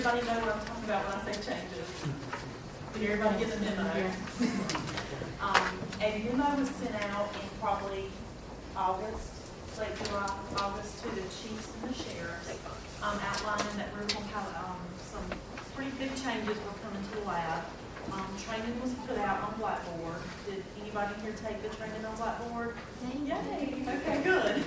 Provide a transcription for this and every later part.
everybody know what I'm talking about when I say changes? Did everybody get the memo? A memo was sent out in probably August, late July, August, to the chiefs and the sheriffs, outlining that we're going to have some pretty big changes were coming to the lab. Training was put out on Blackboard. Did anybody here take the training on Blackboard? Yay! Okay, good.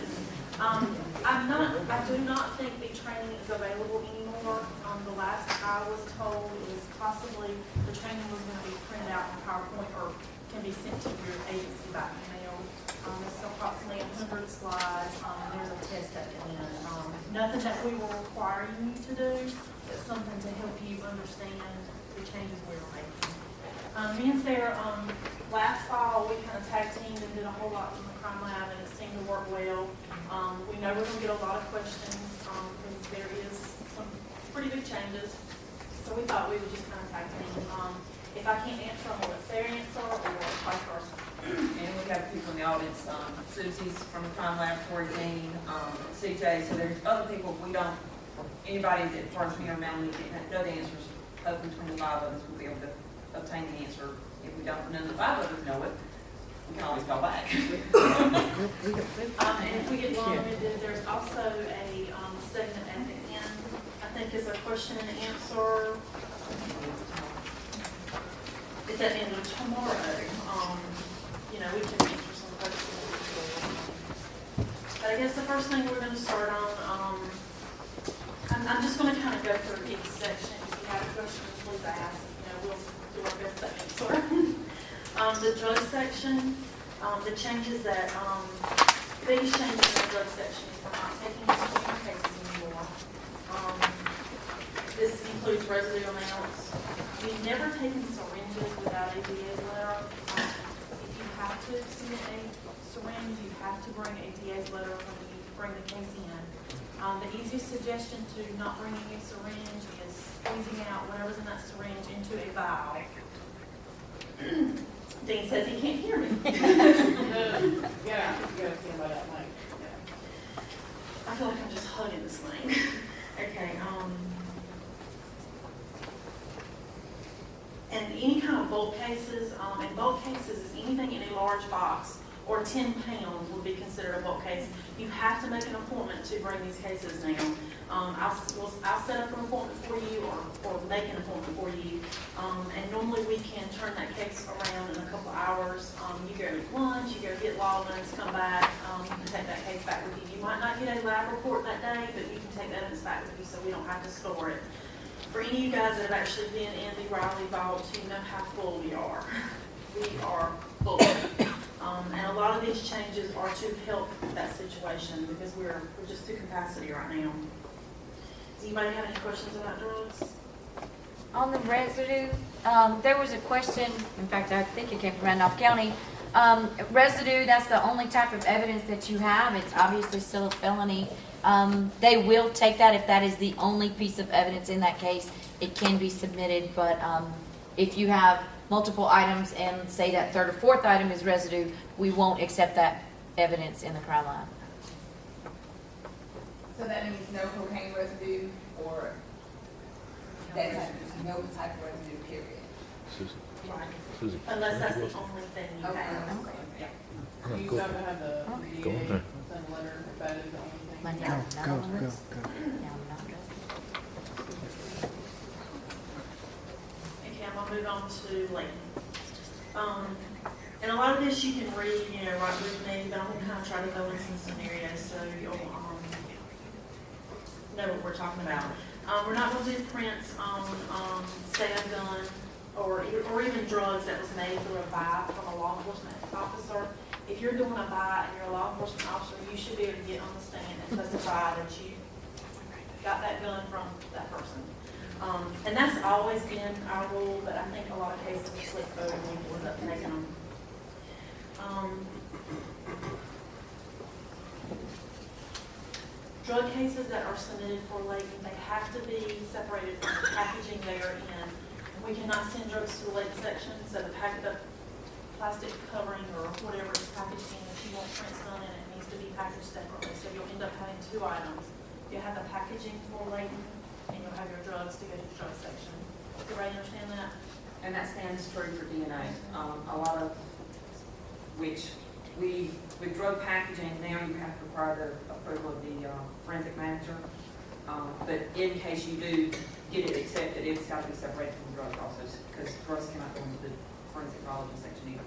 I do not think the training is available anymore. The last I was told is possibly the training was going to be printed out in PowerPoint or can be sent to your agency by email. It's approximately 100 slides. There's a test at the end. Nothing that we will require you to do, but something to help you understand the changes we were making. Me and Sarah, last fall, we kind of tag teamed and did a whole lot from the crime lab, and it seemed to work well. We know we're going to get a lot of questions because there is some pretty big changes, so we thought we would just kind of tag team. If I can't answer them, we'll let Sarah answer, or vice versa. And we have people in the audience, Susie's from the crime laboratory, Dean, CJ, so there's other people we don't, anybody that, as far as me or Melanie, didn't know the answers, other than 25 of us will be able to obtain the answer. If we don't, none of the 5 of us know it, we can always call back. And if we get long-winded, there's also a segment at the end, I think is a question and answer. It's at the end of tomorrow. We can answer some questions. But I guess the first thing we're going to start on, I'm just going to kind of go through each section. If you have questions, please ask. We'll do our best to answer. The drug section, the changes that, biggest changes in the drug section is we're not taking student cases anymore. This includes residue amounts. We've never taken syringes without a DA's letter. If you have to submit a syringe, you have to bring a DA's letter when you bring the case in. The easiest suggestion to not bringing a syringe is squeezing out whatever's in that syringe into a vial. Dean says he can't hear me. Yeah, you gotta stand by that mic. I feel like I'm just hugging this thing. Okay, and any kind of bulk cases, and bulk cases is anything in a large box or 10 pounds would be considered a bulk case. You have to make an appointment to bring these cases now. I'll set up an appointment for you or make an appointment for you. And normally we can turn that case around in a couple hours. You go to lunch, you go get law notes, come back, you can take that case back with you. You might not get a lab report that day, but you can take that evidence back with you so we don't have to store it. For any of you guys that have actually been in the Riley vault, you know how full we are. We are full. And a lot of these changes are to help that situation because we're just to capacity right now. Does anybody have any questions about drugs? On the residue, there was a question, in fact, I think it came from Randolph County. Residue, that's the only type of evidence that you have. It's obviously still a felony. They will take that if that is the only piece of evidence in that case. It can be submitted, but if you have multiple items and say that third or fourth item is residue, we won't accept that evidence in the crime lab. So that means no cocaine residue or that type of, no type of residue, period. Susie. Unless that's the only thing you Okay. have. Okay. Yeah. You still have to have the Go on DA there. send a letter if that is the only thing. But no, not on the list. No, not residue. Okay, I'm gonna move on to Layton. And a lot of this you can read, right with me, but I'm gonna kind of try to go in some scenarios so you'll know what we're talking about. We're not gonna do prints on, say a gun or even drugs that was made through a buy from a law enforcement officer. If you're doing a buy and you're a law enforcement officer, you should be able to get on the stand and testify that you got that gun from that person. And that's always been our rule, but I think a lot of cases we slip over and we end up taking them. Drug cases that are submitted for Layton, they have to be separated from the packaging they are in. We cannot send drugs to the Layton section, so the plastic covering or whatever is packaged in that you want prints done in, it needs to be packaged separately. So you'll end up having two items. You'll have the packaging for Layton, and you'll have your drugs to go to the drug section. Does everybody understand that? And that stands true for DNA. A lot of which with drug packaging, now you have to require the approval of the forensic manager. But in case you do get it accepted, it's got to be separated from the drug process because drugs cannot go into the forensic biology section either.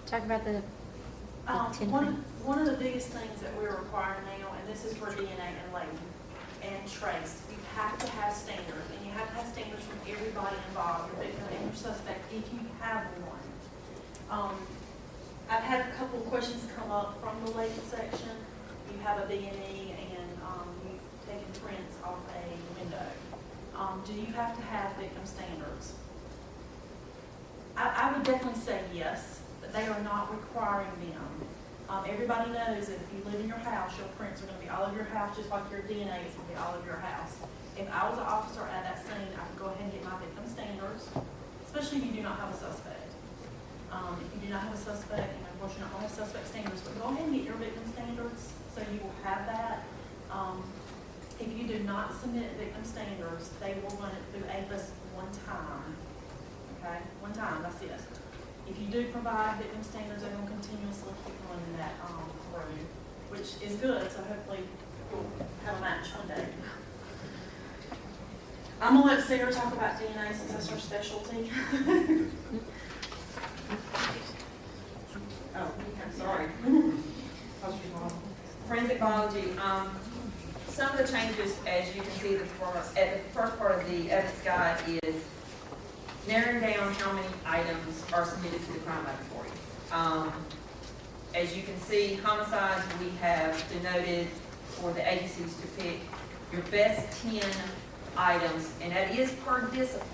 Talk about the 10 One of the biggest things that we're requiring now, and this is for DNA and labeling and trace, you have to have standards, and you have to have standards from everybody involved, your victim and your suspect, if you have one. I've had a couple of questions come up from the labeling section. You have a B&E and you've taken prints off a window. Do you have to have victim standards? I would definitely say yes, but they are not requiring them. Everybody knows that if you live in your house, your prints are going to be all over your house, just like your DNA is going to be all over your house. If I was an officer at that scene, I could go ahead and get my victim standards, especially if you do not have a suspect. If you do not have a suspect, of course, you're not going to have suspect standards, but go ahead and get your victim standards so you will have that. If you do not submit victim standards, they will run it through APHIS one time. Okay, one time, that's it. If you do provide victim standards, they're going to continuously keep running that through, which is good, so hopefully you'll have a match one day. I'm going to let Sarah talk about DNA since that's her specialty. Oh, I'm sorry. Forensic biology, some of the changes, as you can see, at the first part of the ethics guide is narrowing down how many items are submitted to the crime laboratory. As you can see, homicides, we have denoted for the agencies to pick your best 10 items, and that is per discipline,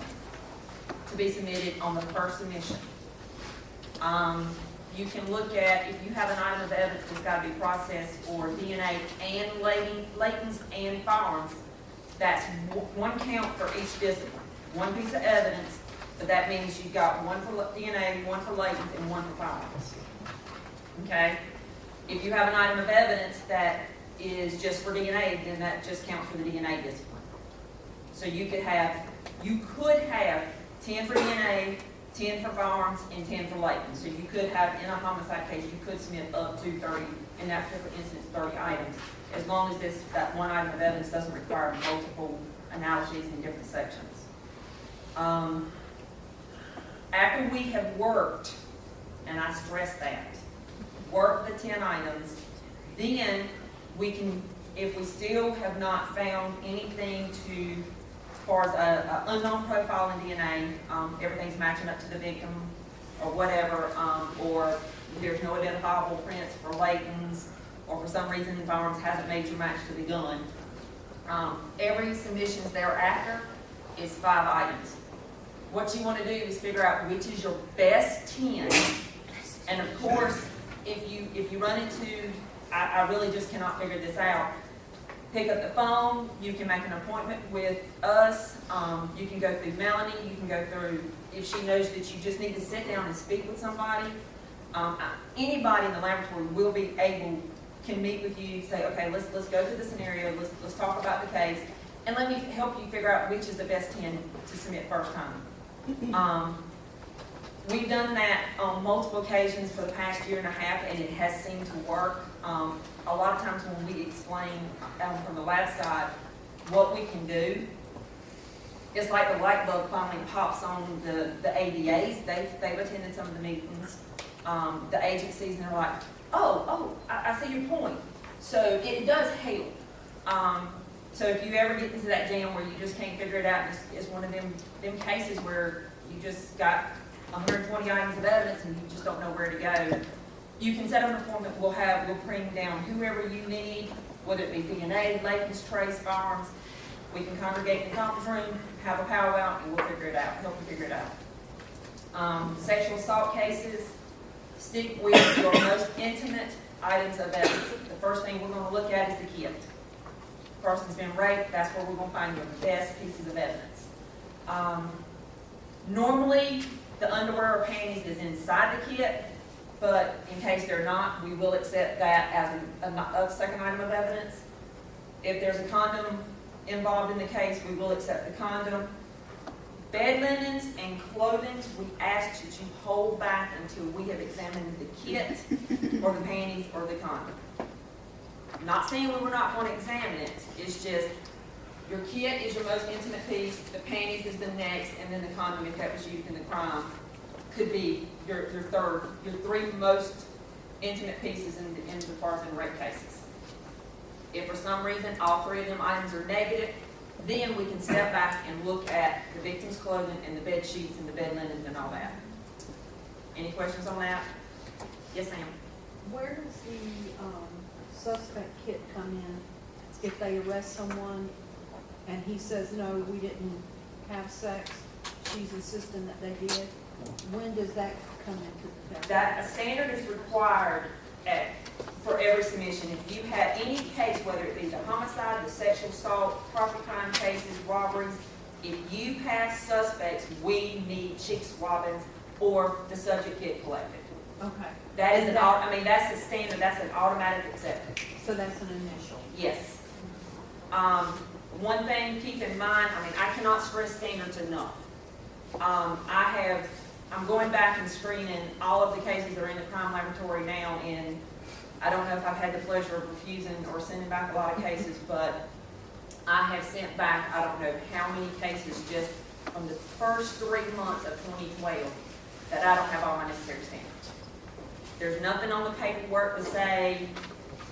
to be submitted on the first submission. You can look at, if you have an item of evidence that's got to be processed for DNA and latents and firearms, that's one count for each discipline. One piece of evidence, but that means you've got one for DNA, one for latents, and one for firearms. Okay? If you have an item of evidence that is just for DNA, then that just counts for the DNA discipline. So you could have 10 for DNA, 10 for firearms, and 10 for latent. So you could have, in a homicide case, you could submit up to 30, in that particular instance, 30 items, as long as that one item of evidence doesn't require multiple analyses in different sections. After we have worked, and I stress that, work the 10 items, then we can, if we still have not found anything to, as far as an unknown profile in DNA, everything's matching up to the victim or whatever, or there's no identifiable prints for latents, or for some reason the firearms hasn't made your match to the gun. Every submission thereafter is 5 items. What you want to do is figure out which is your best 10, and of course, if you run into, I really just cannot figure this out, pick up the phone, you can make an appointment with us, you can go through Melanie, you can go through, if she knows that you just need to sit down and speak with somebody, anybody in the laboratory will be able, can meet with you, say, okay, let's go through the scenario, let's talk about the case, and let me help you figure out which is the best 10 to submit first time. We've done that on multiple occasions for the past year and a half, and it has seemed to work. A lot of times when we explain from the lab side what we can do, it's like the light bulb finally pops on the ADAs. They've attended some of the meetings, the agencies, and they're like, oh, I see your point. So it does help. So if you ever get into that jam where you just can't figure it out, it's one of them cases where you just got 120 items of evidence and you just don't know where to go, you can set up an appointment. We'll bring down whoever you need, whether it be DNA, latents, trace, firearms. We can congregate in the conference room, have a powwow, and we'll figure it out, help you figure it out. Sexual assault cases, stick with your most intimate items of evidence. The first thing we're going to look at is the kit. Person's been raped, that's where we're going to find your best pieces of evidence. Normally, the underwear or panties is inside the kit, but in case they're not, we will accept that as a second item of evidence. If there's a condom involved in the case, we will accept the condom. Bed linens and clothing, we ask that you hold back until we have examined the kit or the panties or the condom. I'm not saying we were not going to examine it, it's just your kit is your most intimate piece, the panties is the next, and then the condom, if that was used in the crime, could be your three most intimate pieces in as far as in rape cases. If for some reason all three of them items are negative, then we can step back and look at the victim's clothing and the bed sheets and the bed linens and all that. Any questions on that? Yes, ma'am. Where does the suspect kit come in? If they arrest someone and he says, no, we didn't have sex, she's insisting that they did, when does that come into the picture? That a standard is required for every submission. If you have any case, whether it be the homicide, the sexual assault, property crime cases, robberies, if you have suspects, we need cheek swabbings or the subject kit collected. Okay, That is that's the standard, that's an automatic acceptance. so that's an initial. Yes. One thing, keep in mind, I cannot stress standards enough. I'm going back and screening all of the cases that are in the crime laboratory now, and I don't know if I've had the pleasure of refusing or sending back a lot of cases, but I have sent back, I don't know how many cases just from the first 3 months of 2012 that I don't have all my necessary standards. There's nothing on the paperwork to say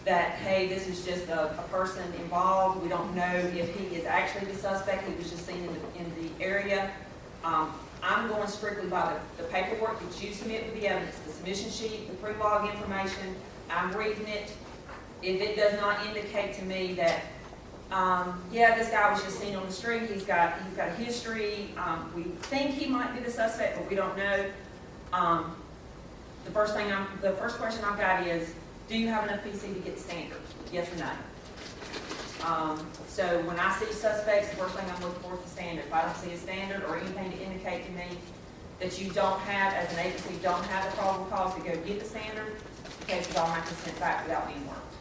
that, hey, this is just a person involved. We don't know if he is actually the suspect. He was just seen in the area. I'm going strictly by the paperwork that you submit with the evidence, the submission sheet, the pre-log information. I'm reading it. If it does not indicate to me that, yeah, this guy was just seen on the street, he's got a history, we think he might be the suspect, but we don't know. The first question I've got is, do you have enough PC to get standard? Yes or no? So when I see suspects, the first thing I'm looking for is the standard. If I don't see a standard or anything to indicate to me that you don't have, as an agency, don't have the probable cause to go get the standard, the case is automatically sent back without being worked.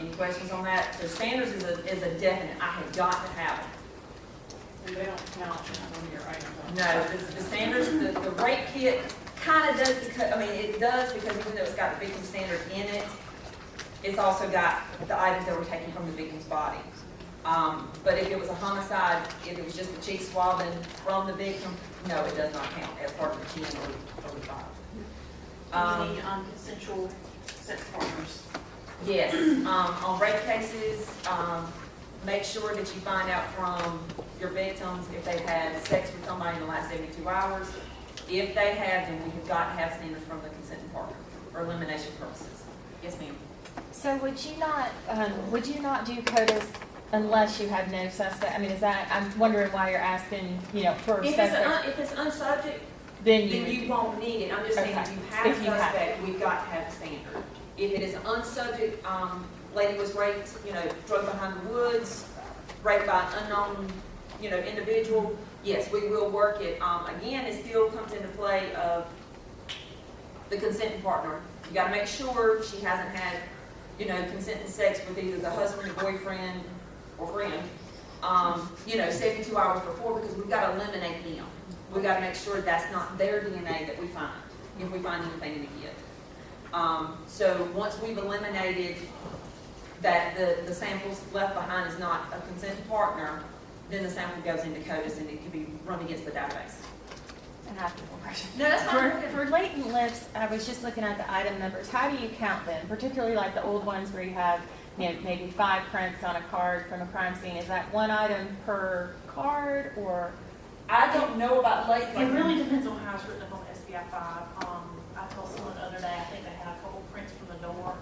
Any questions on that? So standards is a definite. I have got to have them. And they don't count on your items. No, the standards, the rape kit kind of does because, it does because even though it's got the victim standard in it, it's also got the items that were taken from the victim's body. But if it was a homicide, if it was just a cheek swabbing from the victim, no, it does not count as part of the 10 or the 5. You need consensual sex partners. Yes, on rape cases, make sure that you find out from your victims if they've had sex with somebody in the last 72 hours. If they have, then we have got to have standards from the consenting partner for elimination purposes. Yes, ma'am. So would you not do CODIS unless you had no suspect? I'm wondering why you're asking, for If suspect. it's unsubject, Then then you won't need it. I'm just saying, if Okay. you have If a you have suspect, we've got to have a standard. If it is unsubject, lady was raped, drug behind the woods, raped by an unknown, individual, yes, we will work it. Again, it still comes into play of the consenting partner. You got to make sure she hasn't had, consenting sex with either the husband, the boyfriend, or friend, 72 hours before, because we've got to eliminate them. We've got to make sure that's not their DNA that we find, if we find anything in the kit. So once we've eliminated that the samples left behind is not a consenting partner, then the sample goes into CODIS and it can be run against the database. And I have one question. No, that's fine. For latent lifts, I was just looking at the item numbers. How do you count them? Particularly like the old ones where you have, maybe 5 prints on a card from a crime scene. Is that one item per card or? I don't know about late. It really depends on how it's written up on SBI 5. I told someone the other day, I think they had a couple prints from the door,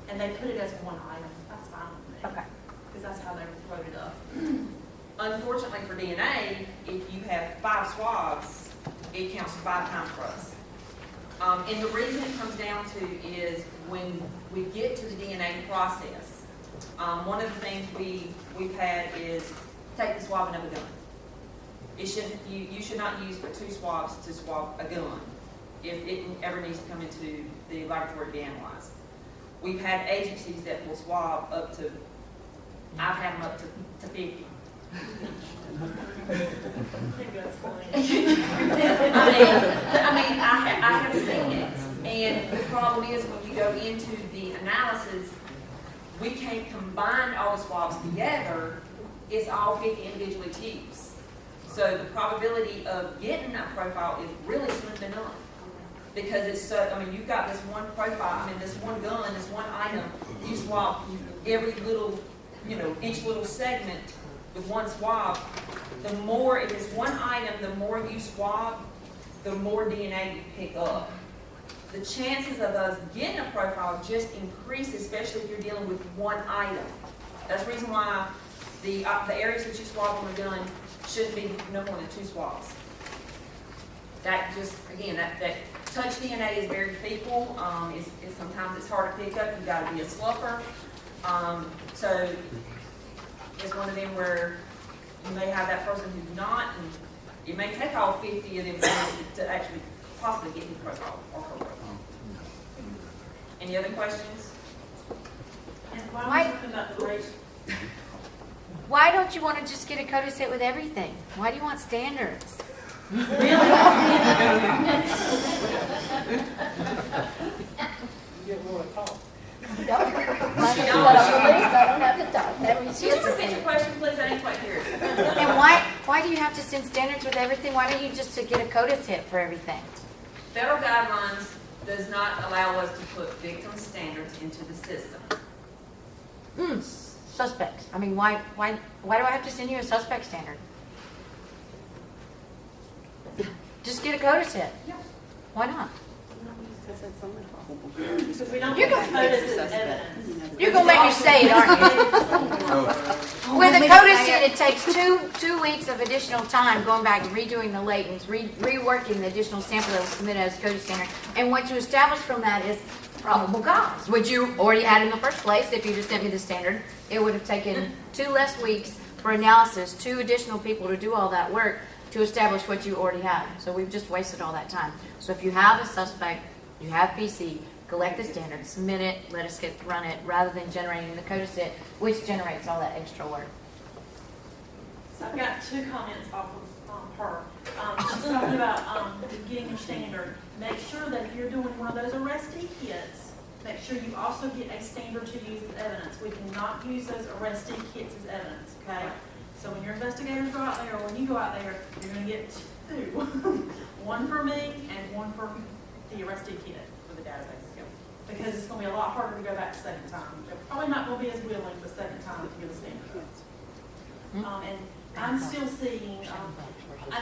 and they put it as one item. That's fine with me. Okay. Because that's how they wrote it up. Unfortunately for DNA, if you have 5 swabs, it counts 5 times for us. And the reason it comes down to is when we get to the DNA process, one of the things we've had is take the swabbing of a gun. It shouldn't, you should not use but 2 swabs to swab a gun if it ever needs to come into the laboratory to be analyzed. We've had agencies that will swab up to, I've had them up to 50. I think that's funny. I have seen it, and the problem is when you go into the analysis, we can't combine all the swabs together, it's all 50 individual tubes. So the probability of getting a profile is really slim to none. Because it's so, I mean, you've got this one profile, I mean, this one gun, this one item, you swab every little, each little segment with one swab. The more, if it's one item, the more you swab, the more DNA you pick up. The chances of us getting a profile just increase, especially if you're dealing with one item. That's the reason why the areas that you swab on a gun shouldn't be no more than 2 swabs. That just, again, that touch DNA is very feeble. It's sometimes it's hard to pick up. You got to be a sluffer. So it's one of them where you may have that person who's not, and it may take all 50 of them to actually possibly get his profile or her profile. Any other questions? And while we're talking about the race, Why don't you want to just get a code set with everything? Why do you want standards? You get more to talk. I don't have to talk. That means she Can has you to repeat say. your question, please? I didn't quite hear it. And why do you have to send standards with everything? Why don't you just get a code set for everything? Federal guidelines does not allow us to put victim standards into the system. Suspects. I mean, why do I have to send you a suspect standard? Just get a code set. Yeah. Why not? because we don't You're get gonna- CODIS as evidence. You're gonna make me say it, aren't you? With a code set, it takes two weeks of additional time going back and redoing the latents, reworking the additional sample that was submitted as code standard. And what you establish from that is probable cause, which you already had in the first place. If you just sent me the standard, it would have taken 2 less weeks for analysis, 2 additional people to do all that work to establish what you already had. So we've just wasted all that time. So if you have a suspect, you have PC, collect the standard, submit it, let us run it, rather than generating the code set, which generates all that extra work. So I've got 2 comments off of her. She's talking about getting your standard. Make sure that if you're doing one of those arrestee kits, make sure you also get a standard to use as evidence. We cannot use those arrestee kits as evidence, okay? So when your investigators go out there, or when you go out there, you're gonna get 2. One for me and one for the arrestee kit for the database. Because it's gonna be a lot harder to go back the second time. They're probably not gonna be as willing the second time to give a standard. And I'm still seeing,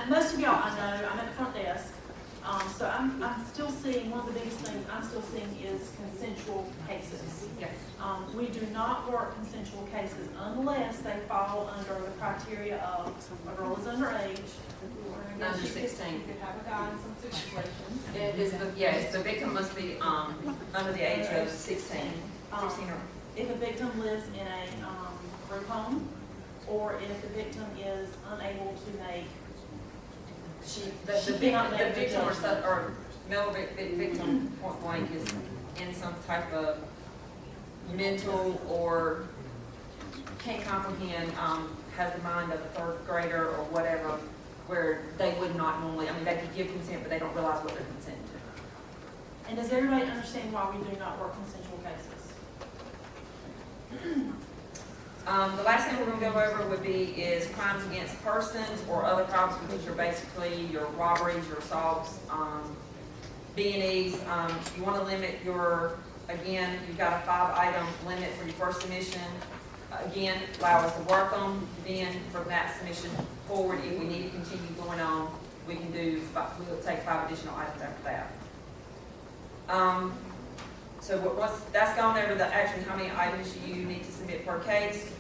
most of y'all I know, I'm at the front desk, so I'm still seeing, one of the biggest things I'm still seeing is consensual cases. Yes. We do not work consensual cases unless they fall under the criteria of a girl is underage. or I guess Under you could- 16. You could have a guy in some situations. It is the victim must be under the age of 16. 16 or If a victim lives in a group home, or if the victim is unable to make, the victim or male victim point blank is in some type of mental or can't comprehend, has the mind of a 3rd grader or whatever, where they would not normally, I mean, they could give consent, but they don't realize what they're consenting to. and does everybody understand why we do not work consensual cases? The last thing we're going to go over would be is crimes against persons or other crimes, which are basically your robberies, your assaults, B&Es. You want to limit your, again, you've got a 5-item limit for your first submission. Again, allow us to work on, then from that submission forward, if we need to continue going on, we can do, we'll take 5 additional items after that. So that's gone over the actually how many items you need to submit per case.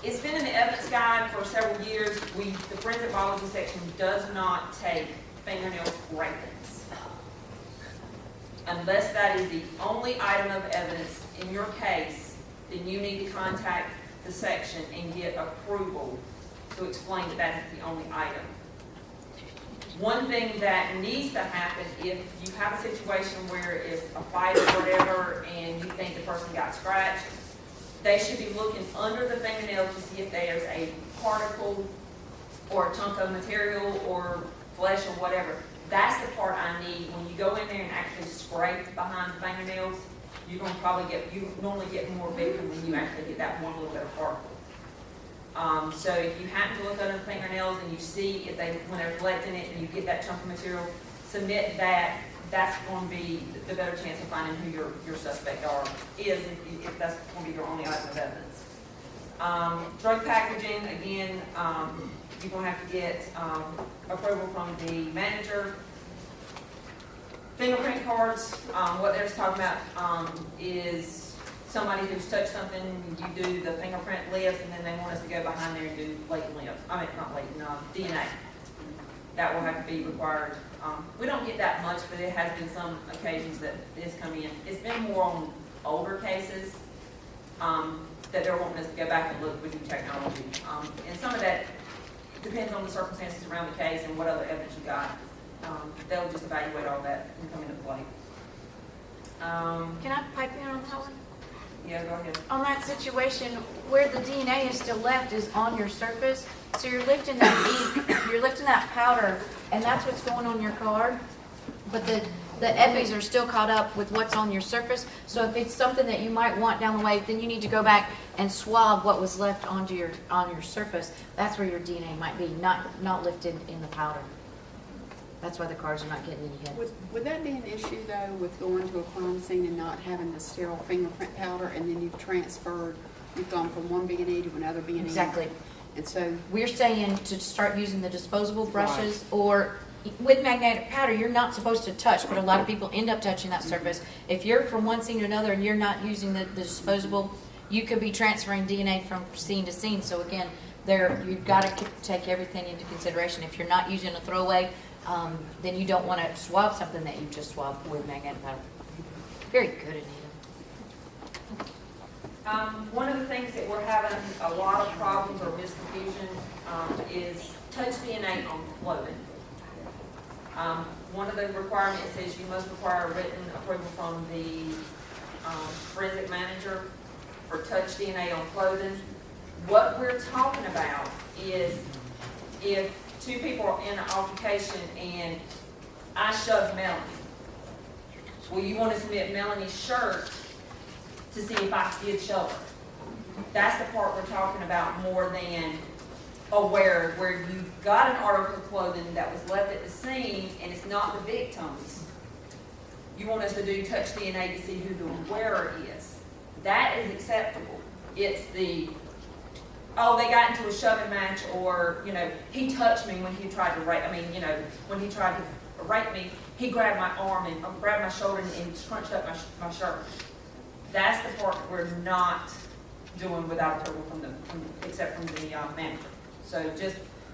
It's been in the evidence guide for several years. The forensic biology section does not take fingernail scrapings. Unless that is the only item of evidence in your case, then you need to contact the section and get approval to explain that that is the only item. One thing that needs to happen, if you have a situation where it's a fight or whatever, and you think the person got scratched, they should be looking under the fingernail to see if there's a particle or a chunk of material or flesh or whatever. That's the part I need. When you go in there and actually scrape behind the fingernails, you're gonna probably you normally get more victim when you actually get that one little bit of particle. So if you happen to look under the fingernails and you see if when they're collecting it and you get that chunk of material, submit that. That's going to be the better chance of finding who your suspect if that's going to be your only item of evidence. Drug packaging, again, you're going to have to get approval from the manager. Fingerprint cards, what they're talking about is somebody who's touched something, you do the fingerprint list, and then they want us to go behind there and do latent lift. Not latent, DNA. That will have to be required. We don't get that much, but it has been some occasions that this come in. It's been more on older cases that they're wanting us to go back and look with new technology. And some of that depends on the circumstances around the case and what other evidence you got. They'll just evaluate all that and come into play. Can I pipe in on that one? Yeah, go ahead. On that situation, where the DNA is still left is on your surface, so you're lifting that ink, you're lifting that powder, and that's what's going on your card. But the epis are still caught up with what's on your surface, so if it's something that you might want down the way, then you need to go back and swab what was left on your surface. That's where your DNA might be, not lifted in the powder. That's why the cards are not getting any hits. Would that be an issue, though, with going to a crime scene and not having the sterile fingerprint powder, and then you've gone from one B&E to another B&E? Exactly. And so, We're saying to start using the disposable brushes, or with magnetic powder, you're not supposed to touch, but a lot of people end up touching that surface. If you're from one scene to another and you're not using the disposable, you could be transferring DNA from scene to scene. So again, you've got to take everything into consideration. If you're not using a throwaway, then you don't want to swab something that you just swabbed with magnetic powder. Very good, Anita. One of the things that we're having a lot of problems or misconfusion is touch DNA on clothing. One of the requirements is you must require a written approval from the forensic manager for touch DNA on clothing. What we're talking about is if two people are in an altercation and I shoved Melanie, well, you want to submit Melanie's shirt to see if I did shove her. That's the part we're talking about more than aware where you've got an article of clothing that was left at the scene and it's not the victim's. You want us to do touch DNA to see who the wearer is. That is acceptable. It's the, oh, they got into a shoving match, or, he touched me when he tried to rape, when he tried to rape me, he grabbed my arm and grabbed my shoulder and scrunched up my shirt. That's the part that we're not doing without approval except from the manager. So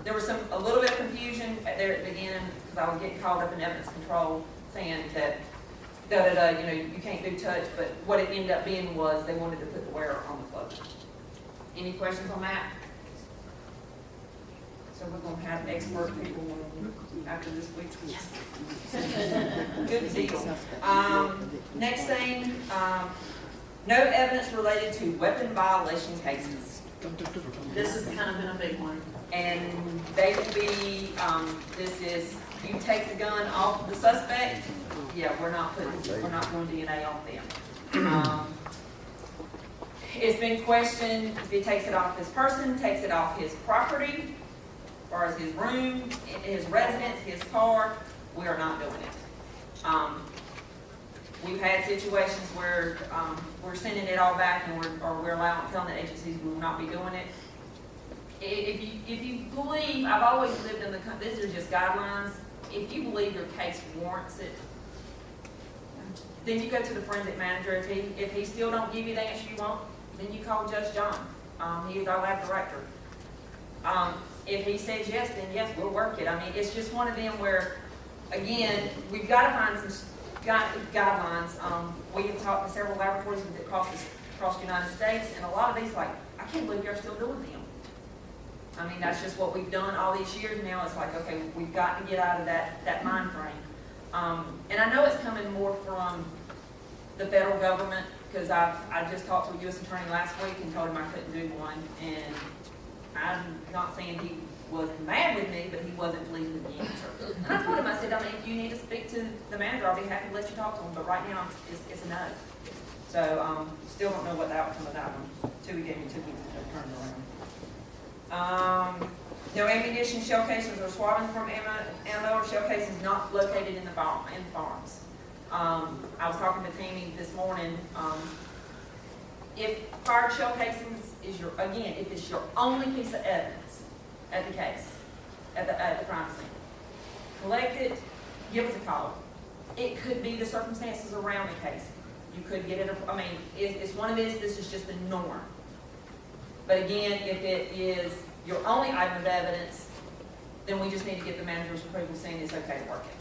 there was a little bit of confusion there at the beginning because I was getting caught up in evidence control saying that you can't do touch, but what it ended up being was they wanted to put the wearer on the clothing. Any questions on that? So we're going to have expert people after this week. Yes. Good deal. Next thing, no evidence related to weapon violation cases. This has kind of been a big one. And they will be, you take the gun off the suspect, yeah, we're not doing DNA on them. It's been questioned if he takes it off his person, takes it off his property, as far as his room, his residence, his car, we are not doing it. We've had situations where we're sending it all back and we're telling the agencies we will not be doing it. If you believe, I've always lived in these are just guidelines. If you believe your case warrants it, then you go to the forensic manager. If he still don't give you the answer you want, then you call Judge John. He is our lab director. If he says yes, then yes, we'll work it. It's just one of them where, again, we've got to find some guidelines. We have talked to several laboratories across the United States, and a lot of these, I can't believe you're still doing them. I mean, that's just what we've done all these years now. It's like, okay, we've got to get out of that mind frame. And I know it's coming more from the federal government, because I just talked to a U.S. attorney last week and told him I couldn't do one. And I'm not saying he was mad with me, but he wasn't pleased with the answer. And I told him, I said, I mean, if you need to speak to the manager, I'll be happy to let you talk to him, but right now, it's a no. So, still don't know what the outcome of that one. Two gave me 2 weeks to turn it around. No ammunition, shell cases, or swabbing from ammo or shell cases not located in the farms. I was talking to Tammy this morning. If fired shell casings is if it's your only piece of evidence at the case, at the crime scene, collect it, give us a call. It could be the circumstances around the case. You could get it, I mean, it's one of this is just the norm. But again, if it is your only item of evidence, then we just need to get the manager's approval saying it's okay to work it.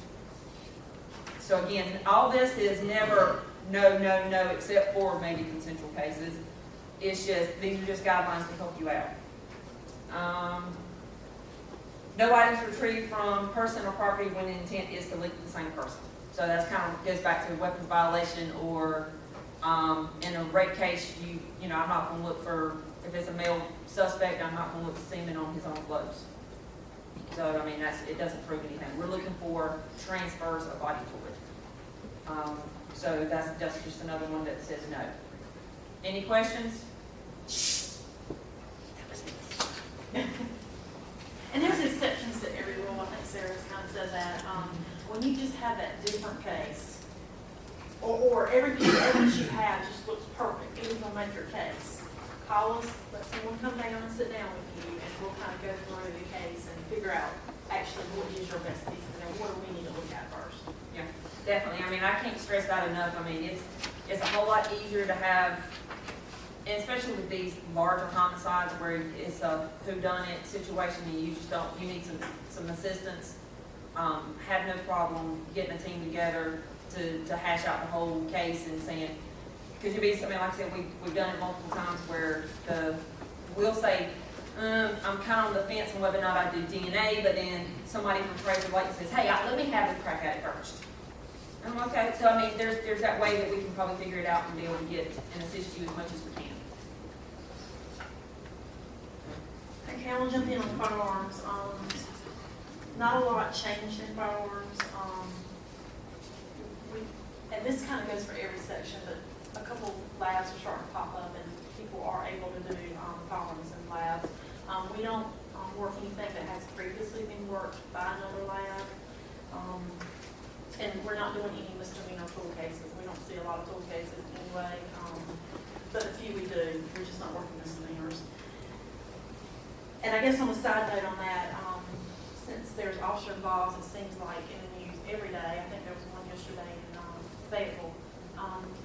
So again, all this is never no, except for maybe consensual cases. It's just, these are just guidelines to help you out. No items retrieved from person or property when the intent is to link the same person. So that's kind of goes back to a weapons violation, or in a rape case, you know, I'm not going to look for, if it's a male suspect, I'm not going to look for semen on his own clothes. So, I mean, it doesn't prove anything. We're looking for transfers of body fluid. So that's just another one that says no. Any questions? And there's exceptions to every rule. I think Sarah's kind of said that. When you just have that different case, or every piece of evidence you have just looks perfect, it will make your case. Call us, let someone come down and sit down with you, and we'll kind of go through the case and figure out actually what is your best piece, and then what do we need to look at first. Yeah, definitely. I mean, I can't stress that enough. I mean, it's a whole lot easier to have, and especially with these larger homicides where it's a whodunit situation and you just don't, you need some assistance. Have no problem getting a team together to hash out the whole case and saying, because you'll be something like I said, we've done it multiple times where we'll say, I'm kind of on the fence on whether or not I do DNA, but then somebody from Tracer Lake says, hey, let me have a crack at it first. And I'm okay. So, I mean, there's that way that we can probably figure it out and be able to get and assist you as much as we can. Okay, I'll jump in on firearms. Not a lot changed in firearms. And this kind of goes for every section, but a couple labs are starting to pop up, and people are able to do firearms in labs. We don't work anything that has previously been worked by another lab. And we're not doing any misdemeanor tool cases. We don't see a lot of tool cases anyway, but a few we do. We're just not working misdemeanors. And I guess on a side note on that, since there's officer involved, it seems like in the news every day. I think there was one yesterday in Fayetteville.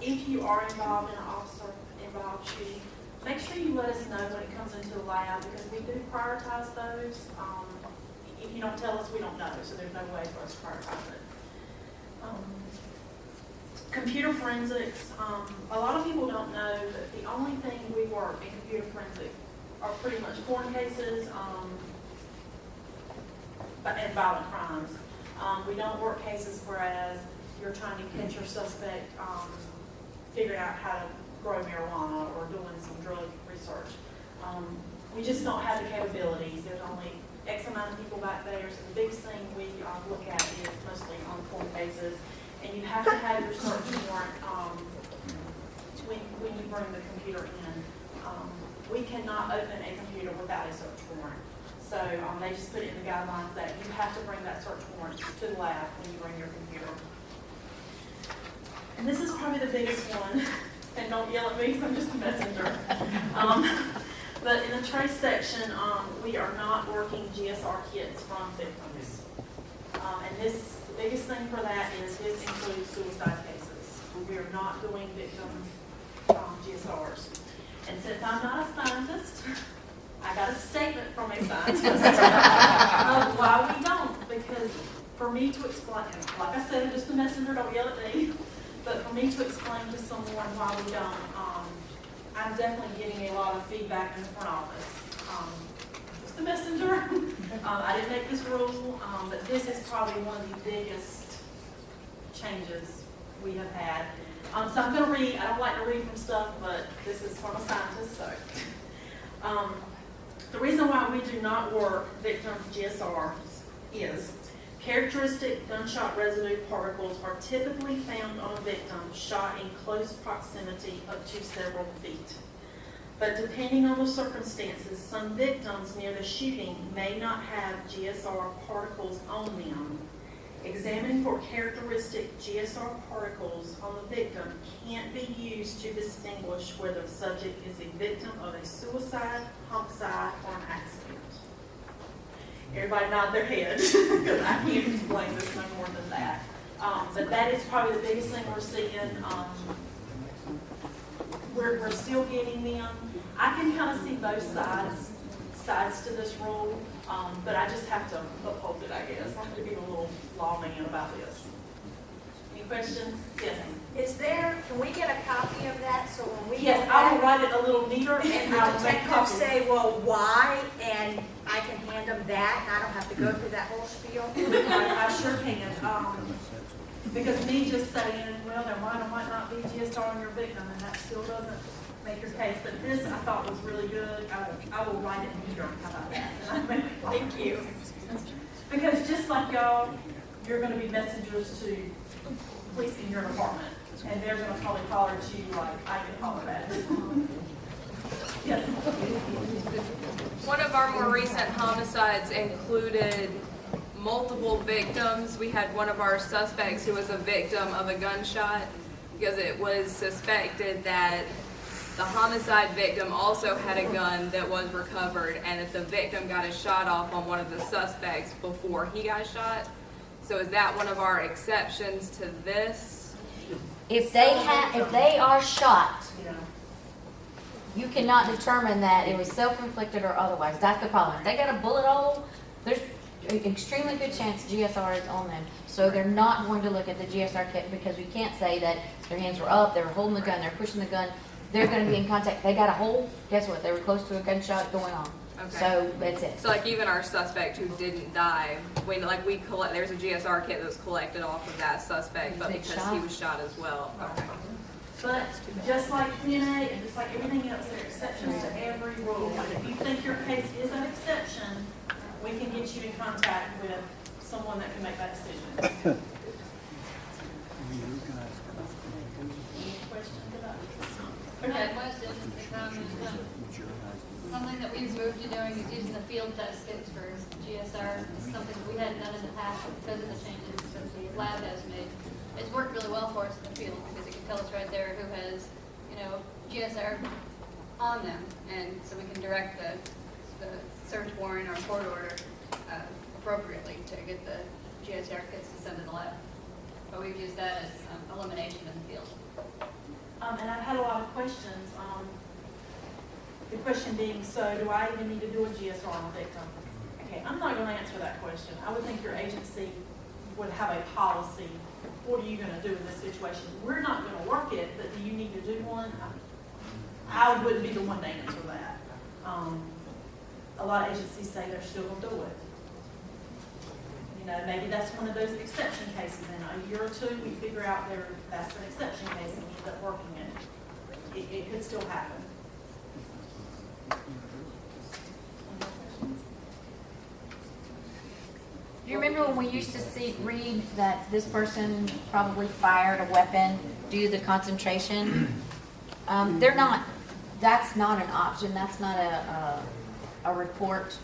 If you are involved in an officer-involved shooting, make sure you let us know when it comes into the lab, because we do prioritize those. If you don't tell us, we don't know, so there's no way for us to prioritize it. Computer forensics, a lot of people don't know that the only thing we work in computer forensics are pretty much porn cases and violent crimes. We don't work cases whereas you're trying to catch your suspect figuring out how to grow marijuana or doing some drug research. We just don't have the capabilities. There's only X amount of people back there, so the biggest thing we look at is mostly on porn cases. And you have to have your search warrant when you bring the computer in. We cannot open a computer without a search warrant. So they just put it in the guidelines that you have to bring that search warrant to the lab when you bring your computer. And this is probably the biggest one. And don't yell at me because I'm just a messenger. But in the trace section, we are not working GSR kits from victims. And the biggest thing for that is this includes suicide cases. We are not doing victim GSRs. And since I'm not a scientist, I got a statement from a scientist of why we don't. Because for me to explain, like I said, I'm just a messenger, don't yell at me. But for me to explain to someone why we don't, I'm definitely getting a lot of feedback in the front office. Just the messenger. I didn't make this rule, but this is probably one of the biggest changes we have had. So I'm going to read. I don't like to read from stuff, but this is from a scientist, so. The reason why we do not work victim GSR is characteristic gunshot residue particles are typically found on a victim shot in close proximity up to several feet. But depending on the circumstances, some victims near the shooting may not have GSR particles on them. Examining for characteristic GSR particles on the victim can't be used to distinguish whether the subject is a victim of a suicide, homicide, or an accident. Everybody nod their head, because I can't explain this no more than that. But that is probably the biggest thing we're seeing. We're still getting them. I can kind of see both sides to this rule, but I just have to uphold it, I guess. I have to be a little lawman about this. Any questions? Yes. Is there, can we get a copy of that, so when we Yes, go I will back write it a little neater and and the I'll make detectives copies. say, well, why, and I can hand them that, and I don't have to go through that whole spiel? I sure can. Because me just saying, well, there might or might not be GSR on your victim, and that still doesn't make your case. But this I thought was really good. I will write it neater. How about that? Thank you. Because just like y'all, you're going to be messengers to police in your department, and they're going to probably holler at you like I can holler at. Yes. One of our more recent homicides included multiple victims. We had one of our suspects who was a victim of a gunshot because it was suspected that the homicide victim also had a gun that was recovered and that the victim got a shot off on one of the suspects before he got shot. So is that one of our exceptions to this? If they are shot, you cannot determine that it was self-inflicted or otherwise. That's the problem. If they got a bullet hole, there's an extremely good chance GSR is on them. So they're not going to look at the GSR kit because we can't say that their hands were up, they were holding the gun, they're pushing the gun. They're going to be in contact. They got a hole. Guess what? They were close to a gunshot going on. Okay. So that's it. So like even our suspect who didn't die, when like we collect, there's a GSR kit that was collected off of that suspect, but Big because shot. he was shot as well. Okay. But just like DNA and just like everything else, there are exceptions to every rule. Like if you think your case is an exception, we can get you in contact with someone that can make that decision. Any questions about this? My question, something that we've moved to doing is using the field test kits for GSR. It's something that we hadn't done in the past because of the changes that the lab has made. It's worked really well for us in the field because it can tell us right there who has, GSR on them. And so we can direct the search warrant or court order appropriately to get the GSR kits to send to the lab. But we've used that as elimination in the field. And I've had a lot of questions. The question being, so do I even need to do a GSR on a victim? Okay, I'm not going to answer that question. I would think your agency would have a policy. What are you going to do in this situation? We're not going to work it, but do you need to do one? I wouldn't be the one to answer that. A lot of agencies say they're still going to do it. Maybe that's one of those exception cases. In a year or two, we figure out that's an exception case and we end up working it. It could still happen. Do you remember when we used to read that this person probably fired a weapon due to the concentration? They're not. That's not an option. That's not a report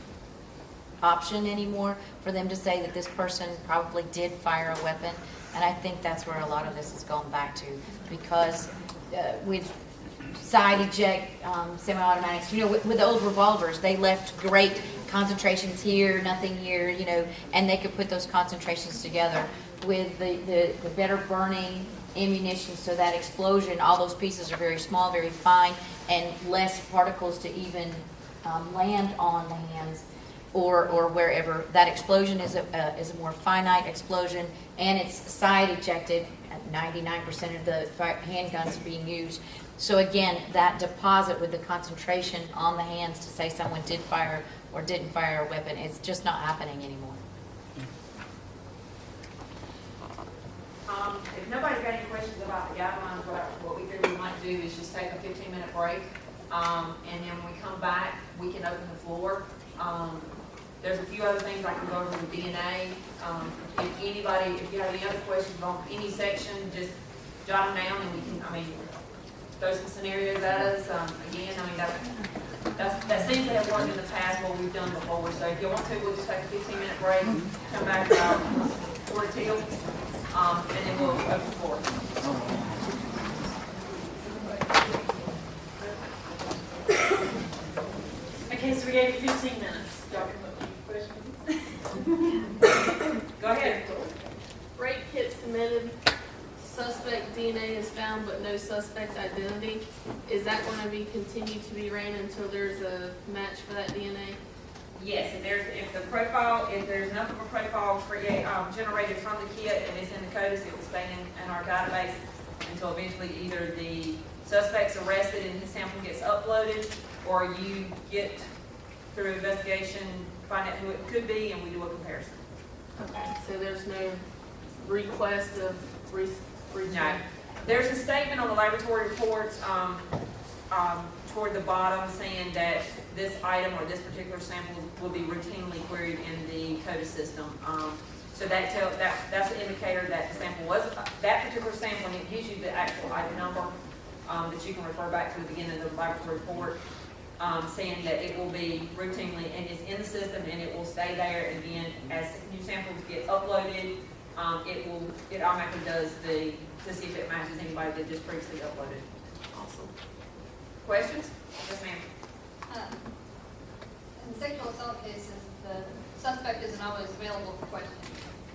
option anymore for them to say that this person probably did fire a weapon. And I think that's where a lot of this is going back to, because with side eject semi-automatics, with the old revolvers, they left great concentrations here, nothing here, and they could put those concentrations together with the better burning ammunition, so that explosion, all those pieces are very small, very fine, and less particles to even land on the hands or wherever. That explosion is a more finite explosion, and it's side ejected at 99% of the handguns being used. So again, that deposit with the concentration on the hands to say someone did fire or didn't fire a weapon. It's just not happening anymore. If nobody's got any questions about the guidelines, what we figure we might do is just take a 15-minute break. And then when we come back, we can open the floor. There's a few other things I can go over with DNA. If you have any other questions on any section, just jot them down and we can, throw some scenarios at us. Again, that seems to have worked in the past, what we've done before. So if you want to, we'll just take a 15-minute break, come back about 4:02, and then we'll open the floor. Okay, so we gave you 15 minutes. Y'all can put questions. Go ahead. Rape kit submitted, suspect DNA is found, but no suspect identity. Is that going to be continued to be ran until there's a match for that DNA? Yes, if there's enough of a profile generated from the kit and it's in the CODIS, it will stay in our database until eventually either the suspect's arrested and his sample gets uploaded, or you get through investigation, find out who it could be, and we do a comparison. Okay, so there's no request of No. There's a statement on the laboratory reports toward the bottom saying that this item or this particular sample will be routinely queried in the CODIS system. So that's an indicator that the sample was, that particular sample, and it gives you the actual item number that you can refer back to the beginning of the laboratory report, saying that it will be routinely, and it's in the system and it will stay there. And then as new samples get uploaded, it automatically does to see if it matches anybody that just previously uploaded. Awesome. Questions? Yes, ma'am. In sexual assault cases, the suspect isn't always available for questioning.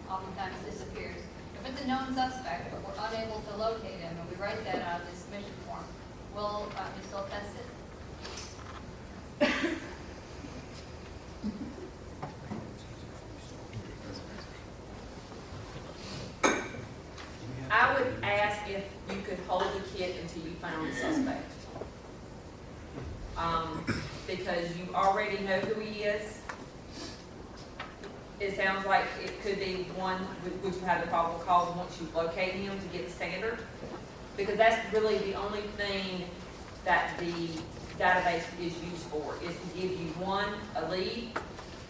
Oftentimes disappears. If it's a known suspect, but we're unable to locate him, and we write that on the submission form, will we still test it? I would ask if you could hold the kit until you found the suspect. Because you already know who he is. It sounds like it could be one, would you have the probable cause once you locate him to get the standard? Because that's really the only thing that the database is used for, is to give you one, a lead,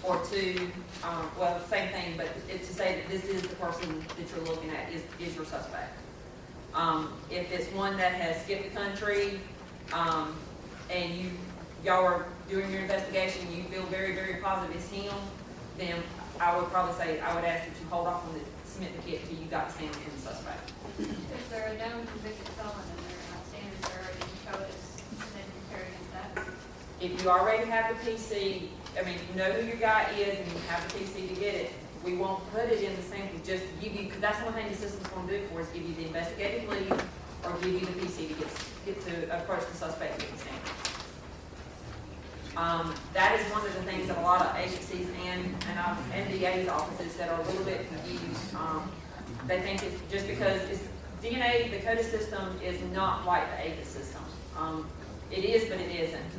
or two, same thing, but it's to say that this is the person that you're looking at, is your suspect. If it's one that has skipped the country, and y'all are doing your investigation, you feel very, very positive it's him, then I would probably say, I would ask that you hold off on the submit the kit until you got the standard from the suspect. Is there a known convicted felon in there, and standards are already in CODIS, and then compare against that? If you already have the PC, you know who your guy is and you have the PC to get it, we won't put it in the sample, just give you, because that's the one thing the system's going to do for us, give you the investigative lead or give you the PC to get to approach the suspect and get the sample. That is one of the things that a lot of agencies and DA's offices that are a little bit confused. They think it's just because it's DNA, the CODIS system is not like the AGIS system. It is, but it isn't.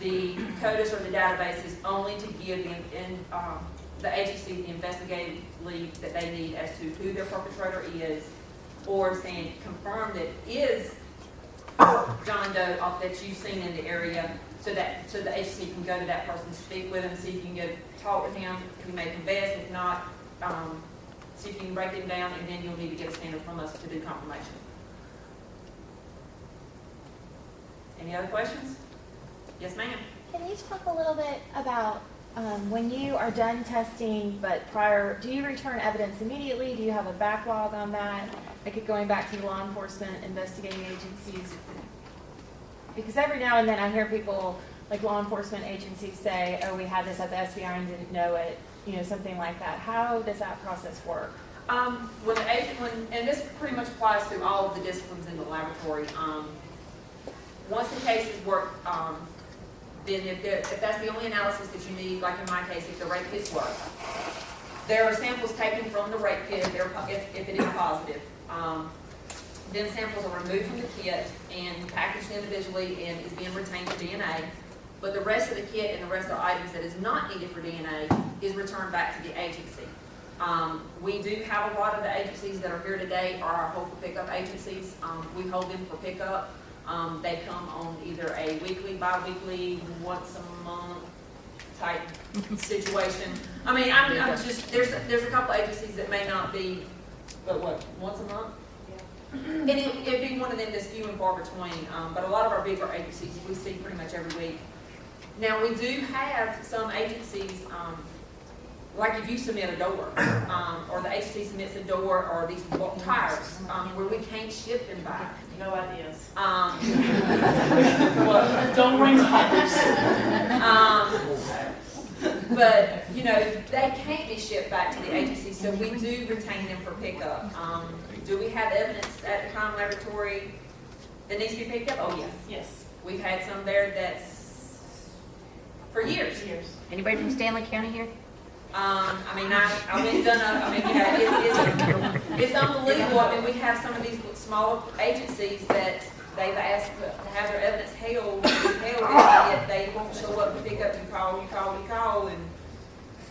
The CODIS or the database is only to give the agency the investigative lead that they need as to who their perpetrator is, or saying confirm that is John Doe that you've seen in the area, so the agency can go to that person, speak with him, see if you can get talk with him, he may confess, if not, see if you can break him down, and then you'll need to get a standard from us to do confirmation. Any other questions? Yes, ma'am. Can you talk a little bit about when you are done testing, but prior, do you return evidence immediately? Do you have a backlog on that? Like going back to the law enforcement investigating agencies? Because every now and then I hear people, like law enforcement agencies say, oh, we had this at the SBI and didn't know it, something like that. How does that process work? And this pretty much applies to all of the disciplines in the laboratory. Once the case is worked, then if that's the only analysis that you need, like in my case, if the rape kit's work, there are samples taken from the rape kit if it is positive. Then samples are removed from the kit and packaged individually and is being retained for DNA. but the rest of the kit and the rest of the items that is not needed for DNA is returned back to the agency. We do have a lot of the agencies that are here today are our hold for pickup agencies. We hold them for pickup. They come on either a weekly, bi-weekly, once a month type situation. I mean, I'm just, there's a couple agencies that may not be, but what, once a month? And it'd be one of them that's few and far between, but a lot of our bigger agencies we see pretty much every week. Now, we do have some agencies, like if you submit a door, or the agency submits a door, or these tires, where we can't ship them back. No ideas. Well, Don't bring tires. But, you know, they can't be shipped back to the agency, so we do retain them for pickup. Do we have evidence at the crime laboratory that needs to be picked up? Oh, yes. Yes. We've had some there that's for years. Anybody from Stanley County here? I mean, I've been done, I mean, you know, it's unbelievable. I mean, we have some of these smaller agencies that they've asked to have their evidence held, and yet they won't show up to pick up. You call, and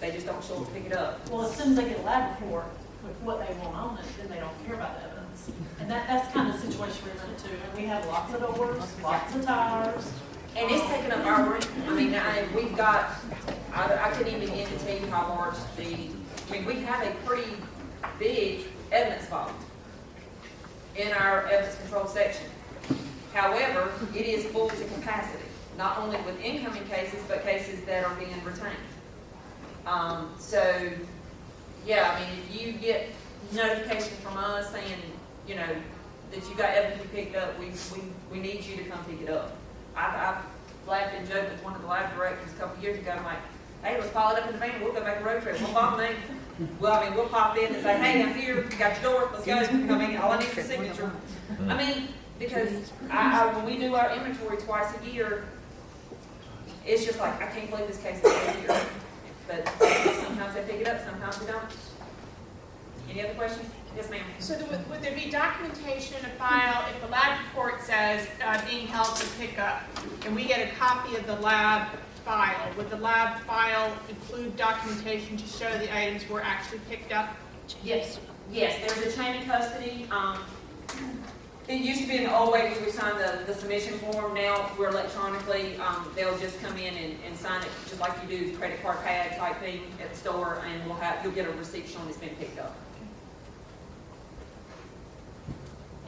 they just don't show up to pick it up. Well, as soon as they get a lab report with what they want on it, then they don't care about the evidence. And that's kind of the situation we run into. And we have lots of doors, lots of tires. And it's taking up our room. I mean, we've got, I couldn't even begin to tell you how large I mean, we have a pretty big evidence vault in our evidence control section. However, it is full to capacity, not only with incoming cases, but cases that are being retained. So, yeah, I mean, if you get notification from us saying, you know, that you got evidence you picked up, we need you to come pick it up. I've laughed and joked with one of the lab directors a couple of years ago. I'm like, hey, let's pile it up in the van. We'll go make a road trip. We'll pop me. Well, I mean, we'll pop in and say, hey, I'm here. You got your door. Let's go. I mean, all I need is your signature. I mean, because when we do our inventory twice a year, it's just like, I can't believe this case is here. But sometimes they pick it up, sometimes they don't. Any other questions? Yes, ma'am. So would there be documentation to file if the lab report says being held for pickup, and we get a copy of the lab file? Would the lab file include documentation to show the items were actually picked up? Yes. Yes, there's a chain of custody. It used to be in the old way we would sign the submission form. Now we're electronically, they'll just come in and sign it just like you do the credit card pad type thing at the store, and you'll get a receipt showing it's been picked up.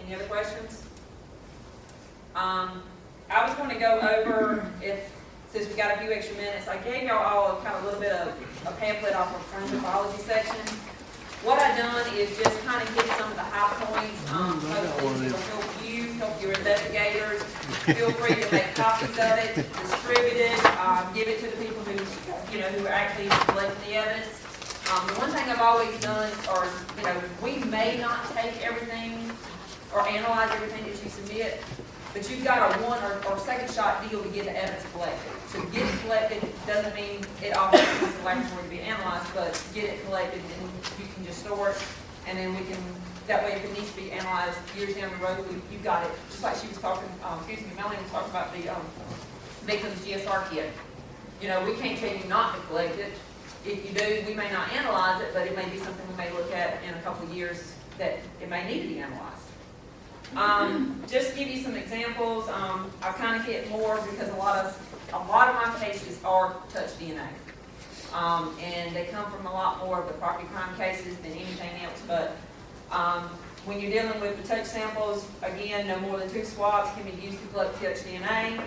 Any other questions? I was going to go over, since we got a few extra minutes, I gave y'all all kind of a little bit of a pamphlet off of forensic biology section. What I've done is just kind of hit some of the high points. Hopefully it'll help you, help your investigators. Feel free to make copies of it, distribute it, give it to the people who are actually collecting the evidence. The one thing I've always done, we may not take everything or analyze everything that you submit, but you've got a one or second shot deal to get the evidence collected. So to get it collected doesn't mean it always comes to the laboratory to be analyzed, but get it collected and you can just store it, and then that way if it needs to be analyzed years down the road, you've got it. Just like she was talking, Melanie was talking about the victim's GSR kit. You know, we can't tell you not to collect it. If you do, we may not analyze it, but it may be something we may look at in a couple of years that it may need to be analyzed. Just to give you some examples, I've kind of hit more because a lot of my cases are touch DNA. And they come from a lot more of the property crime cases than anything else. But when you're dealing with the touch samples, again, no more than 2 swabs can be used to collect touch DNA.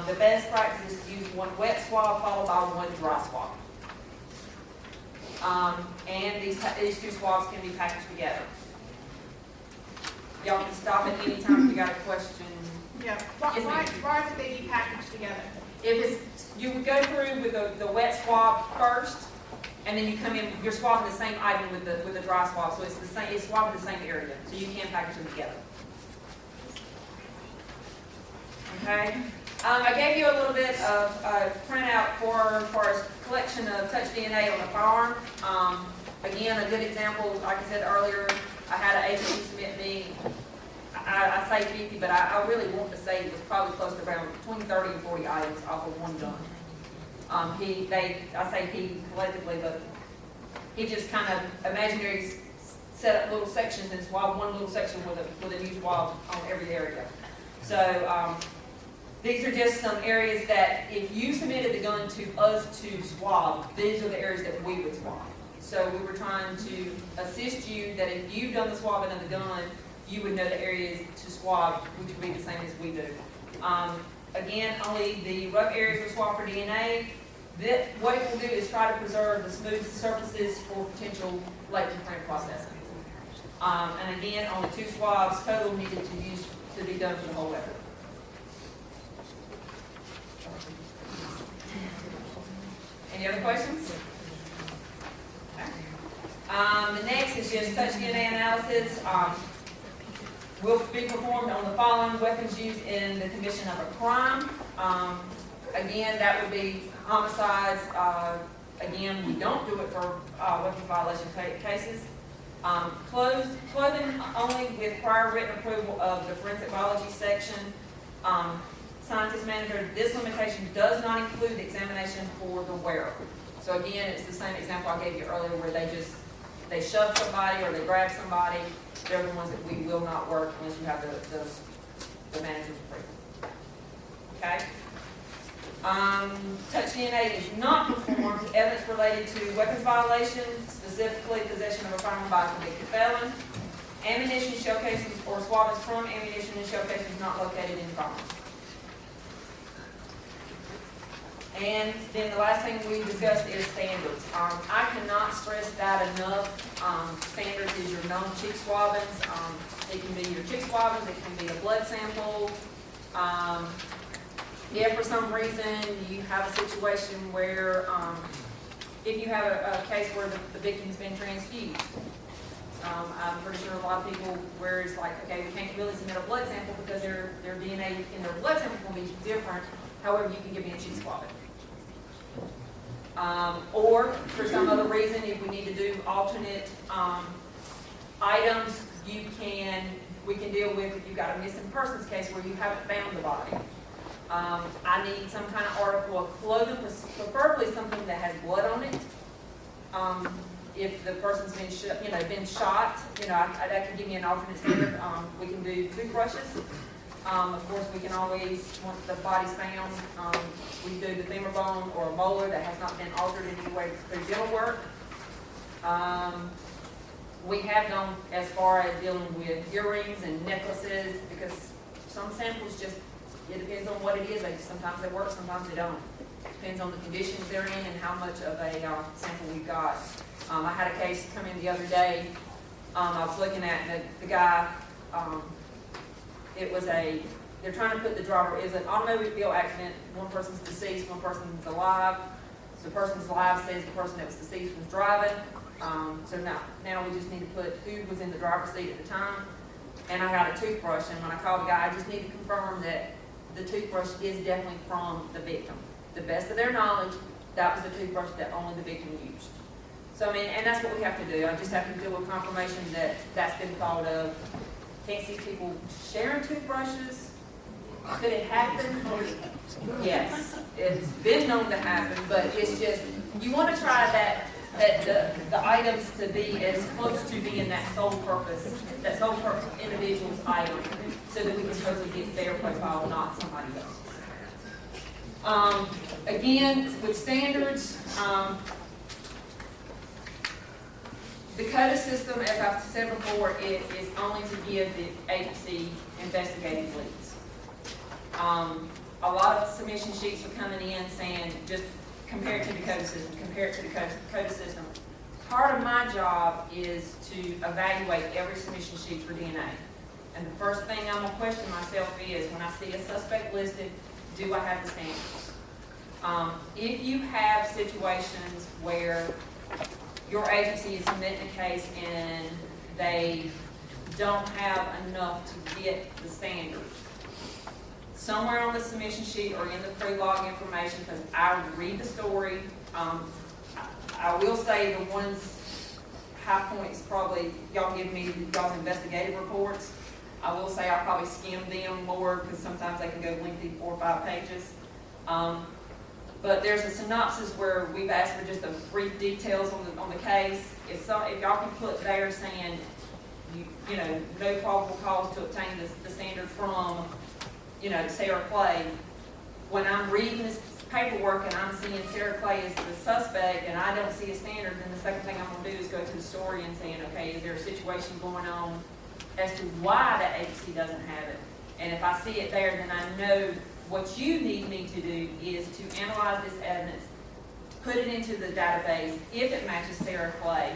The best practice is to use 1 wet swab followed by 1 dry swab. And these 2 swabs can be packaged together. Y'all can stop at any time if you got a question. Yeah. Why would they be packaged together? You would go through with the wet swab first, and then you come in. You're swabbing the same item with the dry swab, so it's the same. It's swabbing the same area, so you can package them together. Okay. I gave you a little bit of printout for a collection of touch DNA on the farm. Again, a good example, like I said earlier, I had an agency submit me, I say 50, but I really want to say it was probably close to around between 30 and 40 items off of one gun. I say he collectively, but he just kind of imaginary set up little sections and swab one little section with a new swab on every area. So, these are just some areas that if you submitted the gun to us to swab, these are the areas that we would swab. So we were trying to assist you that if you've done the swabbing of the gun, you would know the areas to swab, which would be the same as we do. Again, only the rough areas are swabbed for DNA. What it will do is try to preserve the smooth surfaces for potential latent plant processing. And again, only 2 swabs total needed to be done for the whole weapon. Any other questions? The next is just touch DNA analysis. Will be performed on the following weapons used in the commission of a crime. Again, that would be homicides. Again, we don't do it for weapons violation cases. Clothing only with prior written approval of the forensic biology section. Scientist manager, this limitation does not include the examination for the wearer. So again, it's the same example I gave you earlier where they shove somebody or they grab somebody. They're the ones that we will not work unless you have the manager's approval. Okay? Touch DNA is not performed. Evidence related to weapons violations, specifically possession of a firearm by a convicted felon. Ammunition, shell cases, or swabs from ammunition and shell cases not located in firearms. And then the last thing we discussed is standards. I cannot stress that enough. Standards is your known cheek swabbings. It can be your cheek swabbings. It can be a blood sample. If for some reason you have a situation where, if you have a case where the victim's been transfused, I'm pretty sure a lot of people where it's like, okay, we can't really submit a blood sample because their DNA in their blood sample will be different. However, you can give me a cheek swabbing. Or for some other reason, if we need to do alternate items, we can deal with if you've got a missing persons case where you haven't found the body. I need some kind of article of clothing, preferably something that has blood on it. If the person's been shot, that can give me an alternate standard. We can do toothbrushes. Of course, we can always, once the body's found, we do the femur bone or a molar that has not been altered in any way through dental work. We have gone as far as dealing with earrings and necklaces because some samples just, it depends on what it is. Sometimes they work, sometimes they don't. Depends on the conditions they're in and how much of a sample we've got. I had a case come in the other day. I was looking at the guy. They're trying to put the driver, it was an automobile accident, one person's deceased, one person's alive. So the person's alive says the person that was deceased was driving. So now we just need to put who was in the driver's seat at the time. And I got a toothbrush, and when I called the guy, I just need to confirm that the toothbrush is definitely from the victim. To the best of their knowledge, that was the toothbrush that only the victim used. So, and that's what we have to do. I just have to deal with confirmation that that's been thought of. Can't see people sharing toothbrushes. Could it happen? Yes, it's been known to happen, but it's just, you want to try that the items to be as close to being that sole purpose individual's item, so that we can supposedly get their profile, not somebody else's. Again, with standards, the CODA system, as I've said before, it is only to give the agency investigative leads. A lot of submission sheets are coming in saying, just compare it to the CODA system, compare it to the CODA system. Part of my job is to evaluate every submission sheet for DNA. And the first thing I'm going to question myself is, when I see a suspect listed, do I have the standards? If you have situations where your agency is submitting a case and they don't have enough to get the standards, somewhere on the submission sheet or in the pre-log information, because I read the story, I will say the ones, high points probably, y'all give me y'all's investigative reports. I will say I probably skim them more because sometimes they can go lengthy, 4 or 5 pages. But there's a synopsis where we've asked for just a brief details on the case. If y'all can put there saying, you know, no probable cause to obtain the standard from, you know, Sarah Clay. When I'm reading this paperwork and I'm seeing Sarah Clay as the suspect and I don't see a standard, then the second thing I'm gonna do is go to the story and saying, okay, is there a situation going on as to why the agency doesn't have it? And if I see it there, then I know what you need me to do is to analyze this evidence, put it into the database. If it matches Sarah Clay,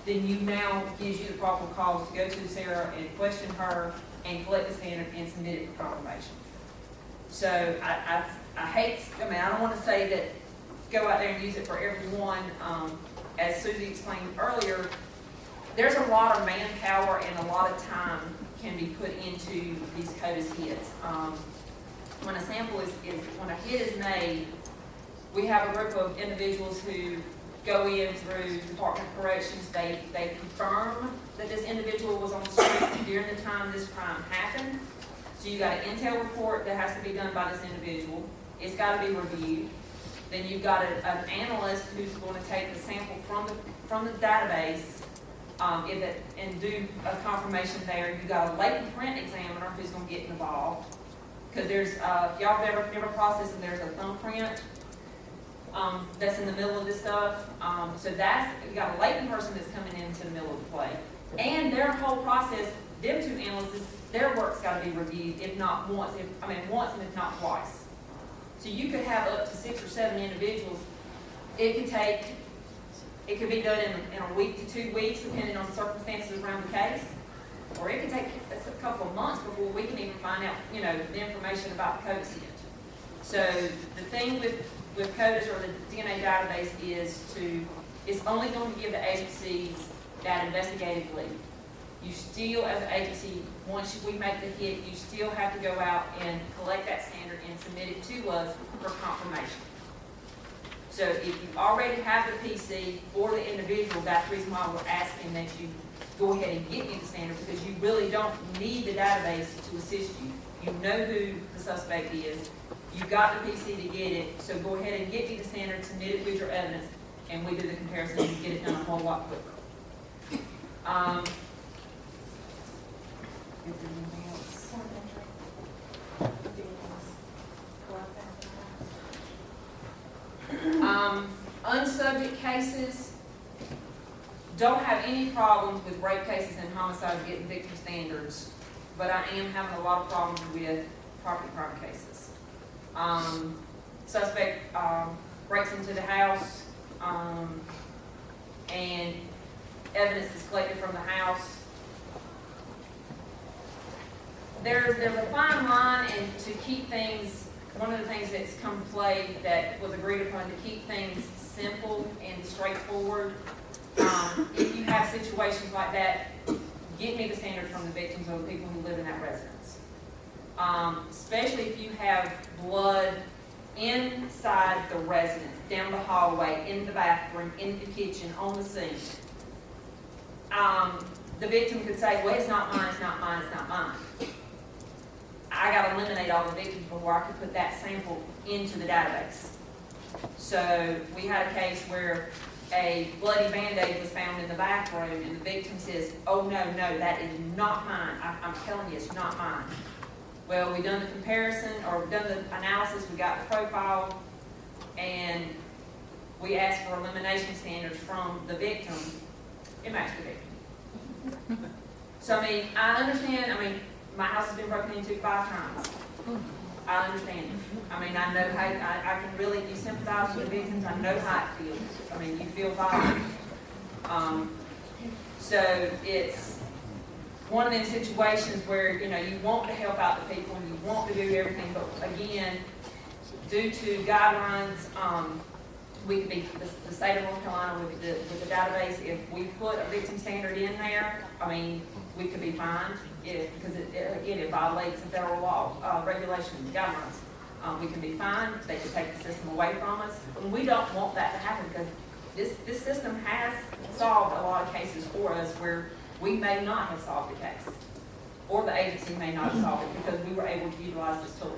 then you now gives you the probable cause to go to Sarah and question her and collect the standard and submit it for confirmation. So I hate, I mean, I don't want to say that go out there and use it for everyone. As Susie explained earlier, there's a lot of manpower and a lot of time can be put into these CODIS hits. When a sample when a hit is made, we have a group of individuals who go in through Department of Corrections. They confirm that this individual was on the street during the time this crime happened. So you got an intel report that has to be done by this individual. It's got to be reviewed. Then you've got an analyst who's going to take the sample from the database and do a confirmation there. You've got a latent print examiner who's going to get involved. Because there's, if y'all have ever processed and there's a thumbprint that's in the middle of this stuff. So you got a latent person that's coming into the middle of the play. And their whole process, them two analysts, their work's got to be reviewed, if not once, once and if not twice. So you could have up to 6 or 7 individuals. It could be done in a week to 2 weeks, depending on the circumstances around the case. Or it could take a couple of months before we can even find out, you know, the information about the CODIS hit. So the thing with CODIS or the DNA database is it's only going to give the agencies that investigative lead. You still, as an agency, once we make the hit, you still have to go out and collect that standard and submit it to us for confirmation. So if you already have the PC for the individual, that's the reason why we're asking that you go ahead and get me the standard, because you really don't need the database to assist you. You know who the suspect is. You got the PC to get it, so go ahead and get me the standard, submit it with your evidence, and we do the comparison and get it done a whole lot quicker. Is there anything else? Unsubject cases don't have any problems with rape cases and homicide getting victim standards, but I am having a lot of problems with property crime cases. Suspect breaks into the house and evidence is collected from the house. There's a fine line, and to keep things, one of the things that's come to play that was agreed upon to keep things simple and straightforward. If you have situations like that, get me the standard from the victims or the people who live in that residence. Especially if you have blood inside the residence, down the hallway, in the bathroom, in the kitchen, on the sink. The victim could say, well, it's not mine, it's not mine, it's not mine. I got to eliminate all the victims before I could put that sample into the database. So we had a case where a bloody Band-Aid was found in the bathroom, and the victim says, oh, no, that is not mine. I'm telling you, it's not mine. Well, we done the comparison, or done the analysis, we got the profile, and we asked for elimination standards from the victim. It matched the victim. So, I understand, my house has been broken into 5 times. I understand it. I know how, I can really, you sympathize with the victims, I know how it feels. You feel violent. So it's one of them situations where, you want to help out the people and you want to do everything, but again, due to guidelines, we could be, the state of North Carolina with the database, if we put a victim standard in there, we could be fined because it violates the federal law, regulations, guidelines. We can be fined, they could take the system away from us, and we don't want that to happen because this system has solved a lot of cases for us where we may not have solved the case. or the agency may not have solved it because we were able to utilize this tool.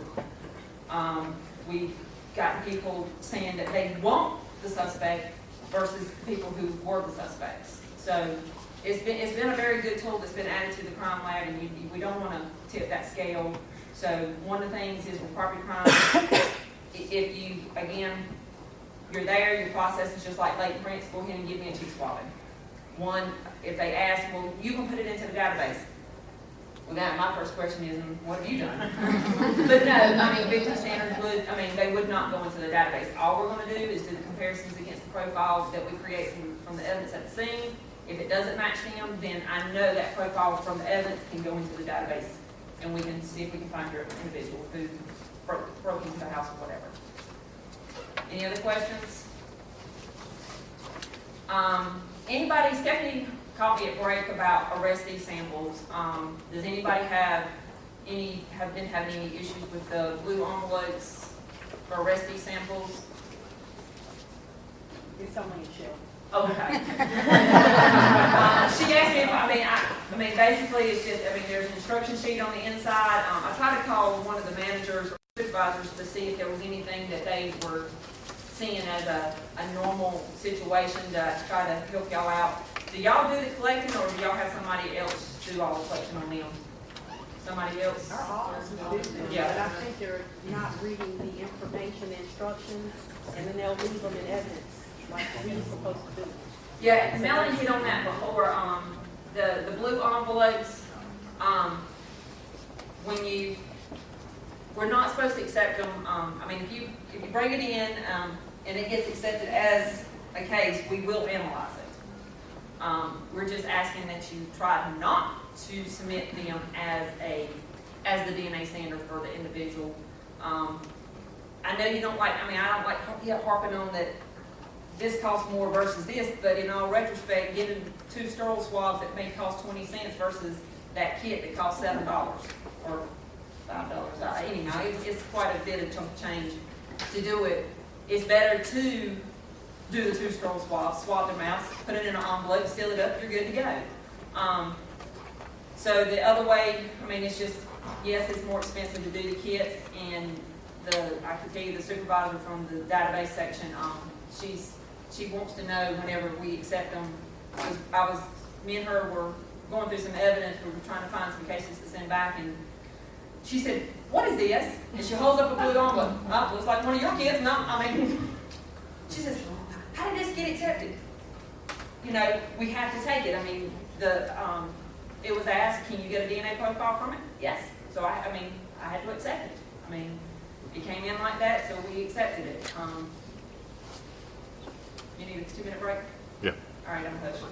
We've gotten people saying that they want the suspect versus people who were the suspects. So it's been a very good tool that's been added to the crime lab, and we don't want to tip that scale. So one of the things is with property crime, if you, again, you're there, your process is just like latent prints, go ahead and give me a cheek swabbing. One, if they ask, well, you can put it into the database. Well, that, my first question is, what have you done? But no, I mean, victim standards would, they would not go into the database. All we're gonna do is do the comparisons against the profiles that we create from the evidence at the scene. If it doesn't match them, then I know that profile from the evidence can go into the database, and we can see if we can find your individual who broke into the house or whatever. Any other questions? Anybody, Stephanie called me at break about arrestee samples. Does anybody have been having any issues with the blue envelopes for arrestee samples? It's only a shell. Okay. She asked me if, I mean, basically it's just, there's an instruction sheet on the inside. I tried to call one of the managers or supervisors to see if there was anything that they were seeing as a normal situation to try to help y'all out. Do y'all do the collecting, or do y'all have somebody else do all the collection on them? Somebody else? Our office does them, Yeah. but I think they're not reading the information instructions, and then they'll leave them in evidence, like we're supposed to do. Yeah, Melanie hit on that before. The blue envelopes, we're not supposed to accept them. If you bring it in and it gets accepted as a case, we will analyze it. We're just asking that you try not to submit them as the DNA standard for the individual. I know you don't like, I don't like harping on that this costs more versus this, but in all retrospect, getting 2 sterile swabs that may cost 20 cents versus that kit that costs $7 or $5. Anyhow, it's quite a bit of chunk of change to do it. It's better to do the 2 sterile swabs, swab their mouths, put it in an envelope, seal it up, you're good to go. So the other way, it's just, yes, it's more expensive to do the kits, and I can tell you the supervisor from the database section, she wants to know whenever we accept them. Me and her were going through some evidence, we were trying to find some cases to send back, and she said, "What is this?" And she holds up a blue envelope. Oh, looks like one of your kids. No, she says, "How did this get accepted?" We have to take it. It was asked, "Can you get a DNA profile from it?" Yes. So I had to accept it. It came in like that, so we accepted it. You need a 2-minute break? Yeah. All right, I'm pushing.